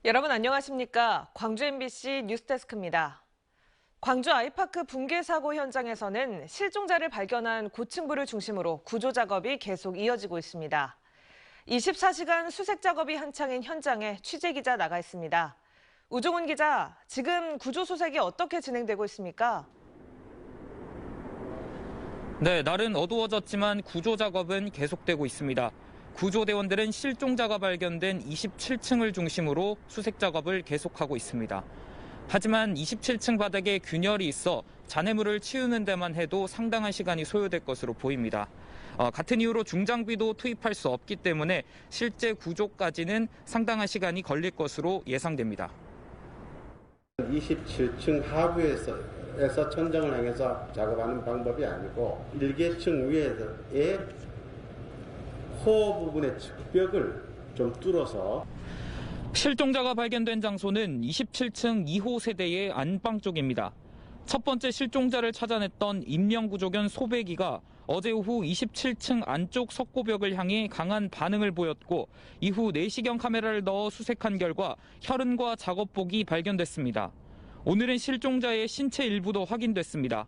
여러분 안녕하십니까? 광주 MBC 뉴스데스크입니다. 광주 아이파크 붕괴 사고 현장에서는 실종자를 발견한 고층부를 중심으로 구조 작업이 계속 이어지고 있습니다. 24시간 수색 작업이 한창인 현장에 취재 기자 나가 있습니다. 우종훈 기자, 지금 구조 수색이 어떻게 진행되고 있습니까? 네, 날은 어두워졌지만 구조 작업은 계속되고 있습니다. 구조대원들은 실종자가 발견된 27층을 중심으로 수색 작업을 계속하고 있습니다. 하지만 27층 바닥에 균열이 있어 잔해물을 치우는 데만 해도 상당한 시간이 소요될 것으로 보입니다. 같은 이유로 중장비도 투입할 수 없기 때문에 실제 구조까지는 상당한 시간이 걸릴 것으로 예상됩니다. 27층 하부에서 천정을 향해서 작업하는 방법이 아니고 일개층 위에의 코어 부분의 측벽을 좀 뚫어서 실종자가 발견된 장소는 27층 2호 세대의 안방 쪽입니다. 첫 번째 실종자를 찾아냈던 인명구조견 소배기가 어제 오후 27층 안쪽 석고벽을 향해 강한 반응을 보였고 이후 내시경 카메라를 넣어 수색한 결과 혈흔과 작업복이 발견됐습니다. 오늘은 실종자의 신체 일부도 확인됐습니다.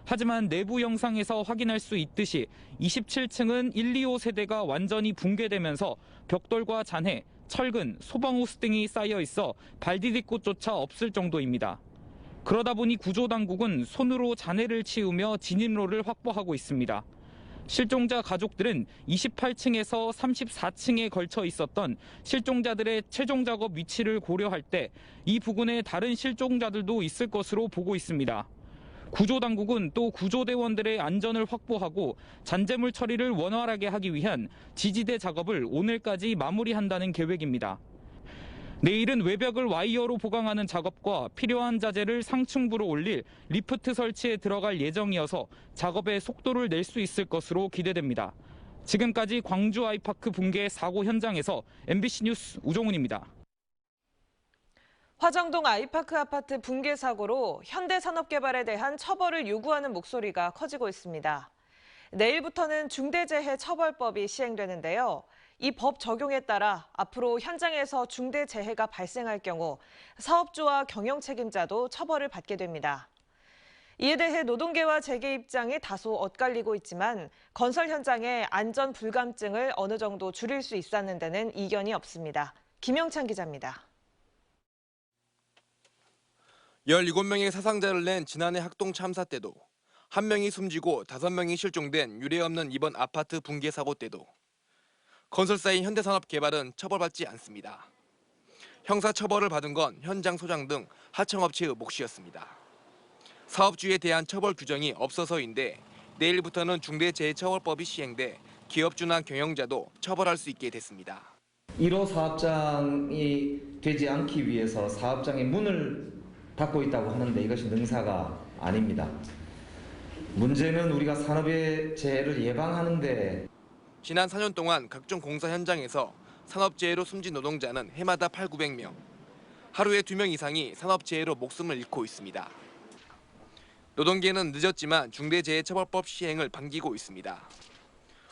하지만 내부 영상에서 확인할 수 있듯이 27층은 1, 2호 세대가 완전히 붕괴되면서 벽돌과 잔해, 철근, 소방호스 등이 쌓여 있어 발 디딜 곳조차 없을 정도입니다. 그러다 보니 구조당국은 손으로 잔해를 치우며 진입로를 확보하고 있습니다. 실종자 가족들은 28층에서 34층에 걸쳐 있었던 실종자들의 최종 작업 위치를 고려할 때 이 부근에 다른 실종자들도 있을 것으로 보고 있습니다. 구조당국은 또 구조대원들의 안전을 확보하고 잔재물 처리를 원활하게 하기 위한 지지대 작업을 오늘까지 마무리한다는 계획입니다. 내일은 외벽을 와이어로 보강하는 작업과 필요한 자재를 상층부로 올릴 리프트 설치에 들어갈 예정이어서 작업의 속도를 낼 수 있을 것으로 기대됩니다. 지금까지 광주 아이파크 붕괴 사고 현장에서 MBC 뉴스 우종훈입니다. 화정동 아이파크 아파트 붕괴 사고로 현대산업개발에 대한 처벌을 요구하는 목소리가 커지고 있습니다. 내일부터는 중대재해처벌법이 시행되는데요. 이 법 적용에 따라 앞으로 현장에서 중대재해가 발생할 경우 사업주와 경영 책임자도 처벌을 받게 됩니다. 이에 대해 노동계와 재계 입장이 다소 엇갈리고 있지만 건설 현장의 안전 불감증을 어느 정도 줄일 수 있었는 데는 이견이 없습니다. 김영찬 기자입니다. 17명의 사상자를 낸 지난해 학동 참사 때도 1명이 숨지고 5명이 실종된 유례없는 이번 아파트 붕괴 사고 때도 건설사인 현대산업개발은 처벌받지 않습니다. 형사처벌을 받은 건 현장 소장 등 하청업체의 몫이었습니다. 사업주에 대한 처벌 규정이 없어서인데 내일부터는 중대재해처벌법이 시행돼 기업주나 경영자도 처벌할 수 있게 됐습니다. 1호 사업장이 되지 않기 위해서 사업장의 문을 닫고 있다고 하는데 이것이 능사가 아닙니다. 문제는 우리가 산업의 재해를 예방하는데 지난 4년 동안 각종 공사 현장에서 산업재해로 숨진 노동자는 해마다 8,900명. 하루에 2명 이상이 산업재해로 목숨을 잃고 있습니다. 노동계는 늦었지만 중대재해처벌법 시행을 반기고 있습니다.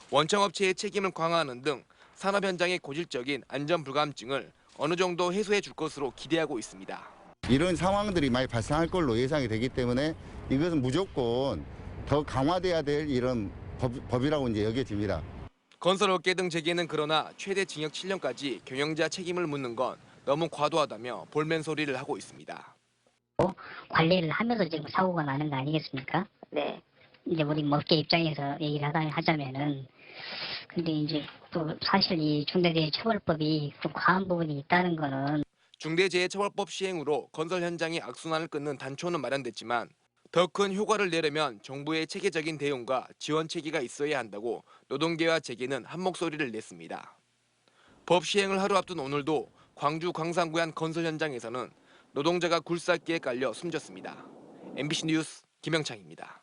원청업체의 책임을 강화하는 등 산업 현장의 고질적인 안전 불감증을 어느 정도 해소해 줄 것으로 기대하고 있습니다. 이런 상황들이 많이 발생할 걸로 예상이 되기 때문에 이것은 무조건 더 강화돼야 될 이런 법이라고 이제 여겨집니다. 건설업계 등 재계는 그러나 최대 징역 7년까지 경영자 책임을 묻는 건 너무 과도하다며 볼멘 소리를 하고 있습니다. 관리를 하면서 지금 사고가 나는 거 아니겠습니까? 네. 이제 우리 업계 입장에서 얘기를 하자면은 근데 이제 또 사실 이 중대재해처벌법이 좀 과한 부분이 있다는 거는 중대재해처벌법 시행으로 건설 현장의 악순환을 끊는 단초는 마련됐지만 더 큰 효과를 내려면 정부의 체계적인 대응과 지원 체계가 있어야 한다고 노동계와 재계는 한 목소리를 냈습니다. 법 시행을 하루 앞둔 오늘도 광주 광산구의 건설 현장에서는 노동자가 굴삭기에 깔려 숨졌습니다. MBC 뉴스 김영창입니다.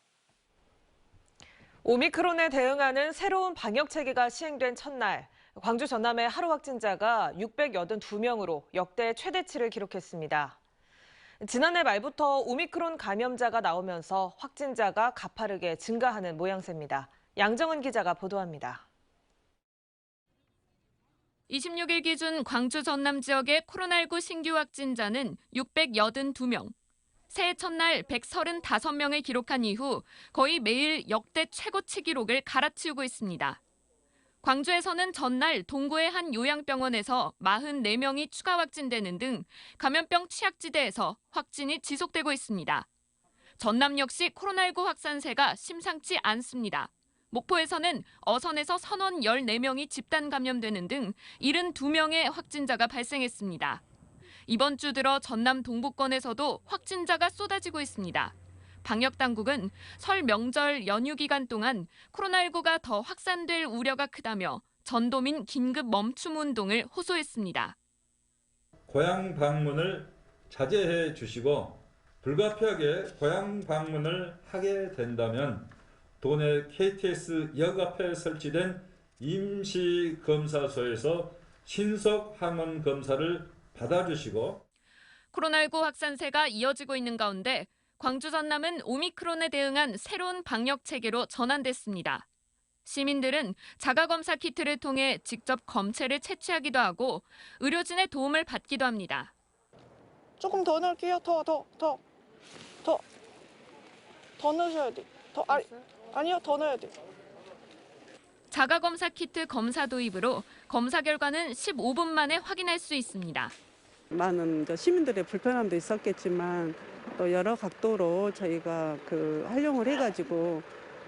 오미크론에 대응하는 새로운 방역 체계가 시행된 첫날, 광주 전남의 하루 확진자가 682명으로 역대 최대치를 기록했습니다. 지난해 말부터 오미크론 감염자가 나오면서 확진자가 가파르게 증가하는 모양새입니다. 양정은 기자가 보도합니다. 26일 기준 광주 전남 지역의 코로나19 신규 확진자는 682명. 새해 첫날 135명을 기록한 이후 거의 매일 역대 최고치 기록을 갈아치우고 있습니다. 광주에서는 전날 동구의 한 요양병원에서 44명이 추가 확진되는 등 감염병 취약지대에서 확진이 지속되고 있습니다. 전남 역시 코로나19 확산세가 심상치 않습니다. 목포에서는 어선에서 선원 14명이 집단 감염되는 등 72명의 확진자가 발생했습니다. 이번 주 들어 전남 동부권에서도 확진자가 쏟아지고 있습니다. 방역당국은 설 명절 연휴 기간 동안 코로나19가 더 확산될 우려가 크다며 전도민 긴급 멈춤 운동을 호소했습니다. 고향 방문을 자제해 주시고 불가피하게 고향 방문을 하게 된다면 도내 KTX 역 앞에 설치된 임시검사소에서 신속 항원 검사를 받아주시고 코로나19 확산세가 이어지고 있는 가운데 광주 전남은 오미크론에 대응한 새로운 방역 체계로 전환됐습니다. 시민들은 자가검사 키트를 통해 직접 검체를 채취하기도 하고 의료진의 도움을 받기도 합니다. 조금 더 넣을게요. 더 넣으셔야 돼. 아니요, 더 넣어야 돼. 자가검사 키트 검사 도입으로 검사 결과는 15분 만에 확인할 수 있습니다. 많은 시민들의 불편함도 있었겠지만 또 여러 각도로 저희가 활용을 해가지고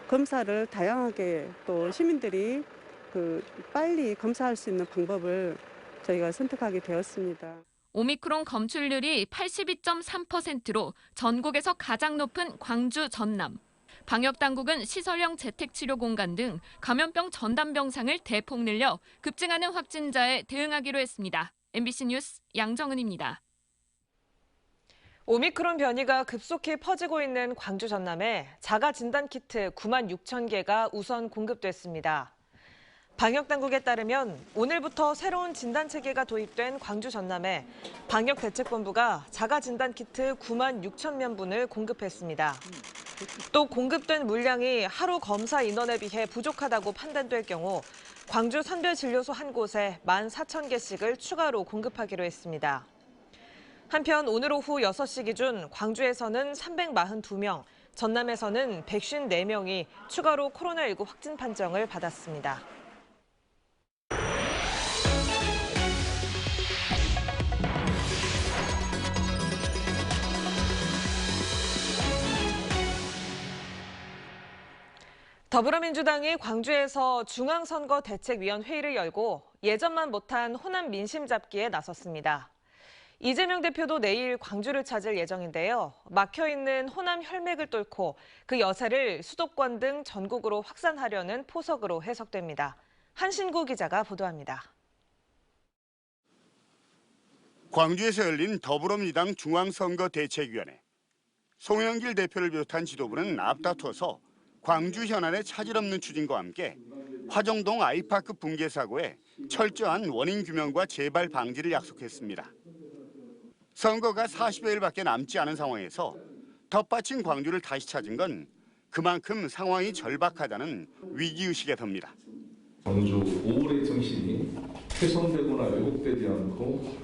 검사를 다양하게 또 시민들이 빨리 검사할 수 있는 방법을 저희가 선택하게 되었습니다. 오미크론 검출률이 82.3%로 전국에서 가장 높은 광주 전남. 방역당국은 시설형 재택치료공간 등 감염병 전담병상을 대폭 늘려 급증하는 확진자에 대응하기로 했습니다. MBC 뉴스 양정은입니다. 오미크론 변이가 급속히 퍼지고 있는 광주 전남에 자가 진단 키트 9만 6천 개가 우선 공급됐습니다. 방역당국에 따르면 오늘부터 새로운 진단 체계가 도입된 광주 전남에 방역대책본부가 자가 진단 키트 9만 6천 명분을 공급했습니다. 또 공급된 물량이 하루 검사 인원에 비해 부족하다고 판단될 경우 광주 선별진료소 한 곳에 14,000개씩을 추가로 공급하기로 했습니다. 한편 오늘 오후 6시 기준 광주에서는 342명, 전남에서는 154명이 추가로 코로나19 확진 판정을 받았습니다. 더불어민주당이 광주에서 중앙선거대책위원회의를 열고 예전만 못한 호남 민심 잡기에 나섰습니다. 이재명 대표도 내일 광주를 찾을 예정인데요. 막혀있는 호남 혈맥을 뚫고 그 여세를 수도권 등 전국으로 확산하려는 포석으로 해석됩니다. 한신구 기자가 보도합니다. 광주에서 열린 더불어민주당 중앙선거대책위원회. 송영길 대표를 비롯한 지도부는 앞다퉈서 광주 현안에 차질 없는 추진과 함께 화정동 아이파크 붕괴 사고에 철저한 원인 규명과 재발 방지를 약속했습니다. 선거가 40여일밖에 남지 않은 상황에서 덧받친 광주를 다시 찾은 건 그만큼 상황이 절박하다는 위기의식에 듭니다. 광주 5월의 정신이 훼손되거나 왜곡되지 않고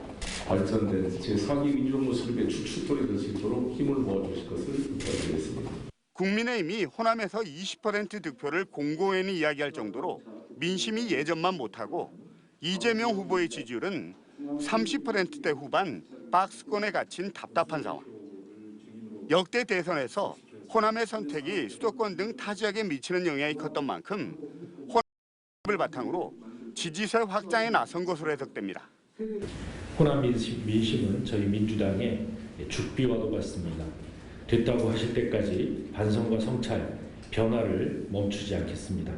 발전된 제4기 민주주의 모습에 추출돌이 될 수 있도록 힘을 모아주실 것을 부탁드리겠습니다. 국민의힘이 호남에서 20% 득표를 공공연히 이야기할 정도로 민심이 예전만 못하고 이재명 후보의 지지율은 30%대 후반 박스권에 갇힌 답답한 상황. 역대 대선에서 호남의 선택이 수도권 등 타 지역에 미치는 영향이 컸던 만큼 호남을 바탕으로 지지세 확장에 나선 것으로 해석됩니다. 호남 민심은 저희 민주당의 죽비와도 같습니다. 됐다고 하실 때까지 반성과 성찰, 변화를 멈추지 않겠습니다.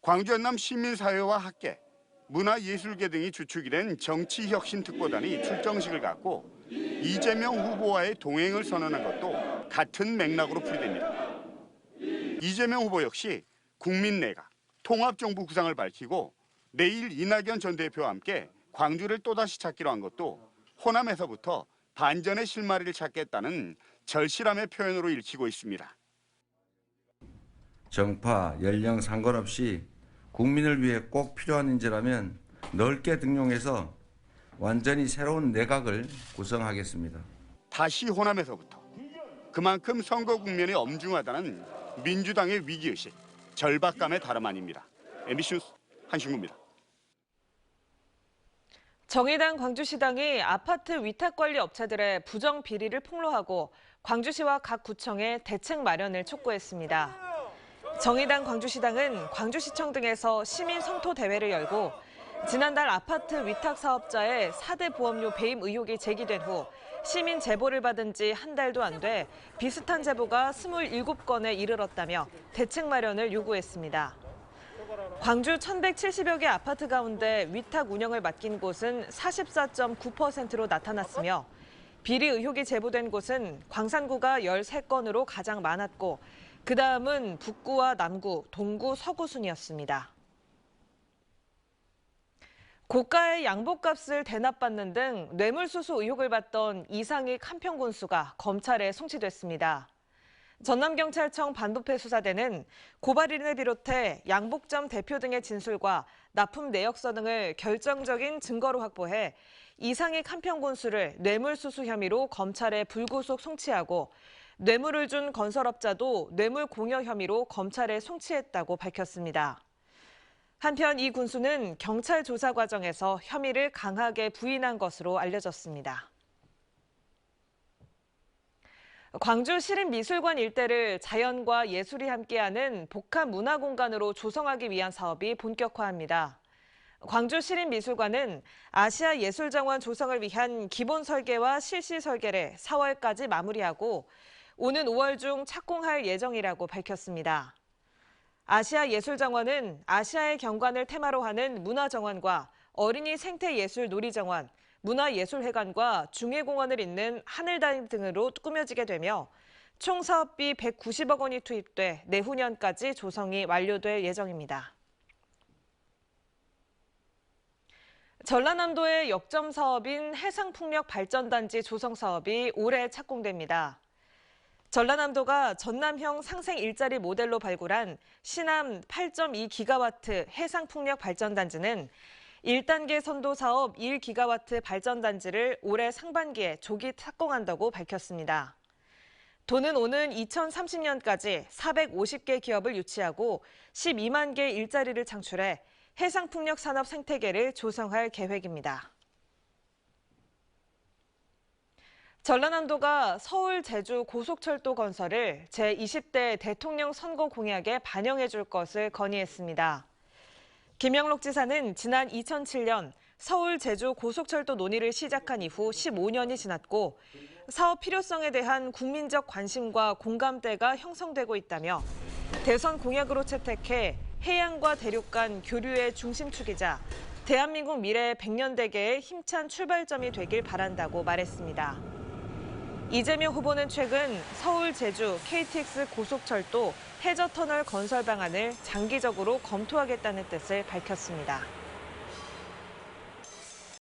광주 전남 시민사회와 학계, 문화예술계 등이 주축이 된 정치혁신특보단이 출정식을 갖고 이재명 후보와의 동행을 선언한 것도 같은 맥락으로 풀이됩니다. 이재명 후보 역시 국민내각, 통합정부 구상을 밝히고 내일 이낙연 전 대표와 함께 광주를 또다시 찾기로 한 것도 호남에서부터 반전의 실마리를 찾겠다는 절실함의 표현으로 읽히고 있습니다. 정파, 연령 상관없이 국민을 위해 꼭 필요한 인재라면 넓게 등용해서 완전히 새로운 내각을 구성하겠습니다. 다시 호남에서부터 그만큼 선거 국면이 엄중하다는 민주당의 위기의식, 절박감의 다름 아닙니다. MBC 뉴스 한신구입니다. 정의당 광주시당이 아파트 위탁관리 업체들의 부정 비리를 폭로하고 광주시와 각 구청에 대책 마련을 촉구했습니다. 정의당 광주시당은 광주시청 등에서 시민 성토 대회를 열고 지난달 아파트 위탁 사업자의 4대 보험료 배임 의혹이 제기된 후 시민 제보를 받은 지 한 달도 안 돼 비슷한 제보가 27건에 이르렀다며 대책 마련을 요구했습니다. 광주 1,170여 개 아파트 가운데 위탁 운영을 맡긴 곳은 44.9%로 나타났으며 비리 의혹이 제보된 곳은 광산구가 13건으로 가장 많았고 그다음은 북구와 남구, 동구, 서구 순이었습니다. 고가의 양복값을 대납받는 등 뇌물수수 의혹을 받던 이상익 한평군수가 검찰에 송치됐습니다. 전남경찰청 반부패 수사대는 고발인을 비롯해 양복점 대표 등의 진술과 납품 내역서 등을 결정적인 증거로 확보해 이상익 한평군수를 뇌물수수 혐의로 검찰에 불구속 송치하고 뇌물을 준 건설업자도 뇌물 공여 혐의로 검찰에 송치했다고 밝혔습니다. 한편 이 군수는 경찰 조사 과정에서 혐의를 강하게 부인한 것으로 알려졌습니다. 광주 시립미술관 일대를 자연과 예술이 함께하는 복합 문화공간으로 조성하기 위한 사업이 본격화합니다. 광주 시립미술관은 아시아 예술정원 조성을 위한 기본 설계와 실시 설계를 4월까지 마무리하고 오는 5월 중 착공할 예정이라고 밝혔습니다. 아시아 예술정원은 아시아의 경관을 테마로 하는 문화정원과 어린이 생태예술 놀이정원, 문화예술회관과 중해공원을 잇는 하늘다림 등으로 꾸며지게 되며 총 사업비 190억 원이 투입돼 내후년까지 조성이 완료될 예정입니다. 전라남도의 역점 사업인 해상풍력 발전단지 조성 사업이 올해 착공됩니다. 전라남도가 전남형 상생 일자리 모델로 발굴한 신암 8.2기가와트 해상풍력 발전단지는 1단계 선도 사업 1기가와트 발전단지를 올해 상반기에 조기 착공한다고 밝혔습니다. 도는 오는 2030년까지 450개 기업을 유치하고 12만 개 일자리를 창출해 해상풍력 산업 생태계를 조성할 계획입니다. 전라남도가 서울, 제주 고속철도 건설을 제20대 대통령 선거 공약에 반영해 줄 것을 건의했습니다. 김영록 지사는 지난 2007년 서울, 제주 고속철도 논의를 시작한 이후 15년이 지났고 사업 필요성에 대한 국민적 관심과 공감대가 형성되고 있다며 대선 공약으로 채택해 해양과 대륙 간 교류의 중심축이자 대한민국 미래 100년 대계의 힘찬 출발점이 되길 바란다고 말했습니다. 이재명 후보는 최근 서울, 제주, KTX 고속철도 해저터널 건설 방안을 장기적으로 검토하겠다는 뜻을 밝혔습니다.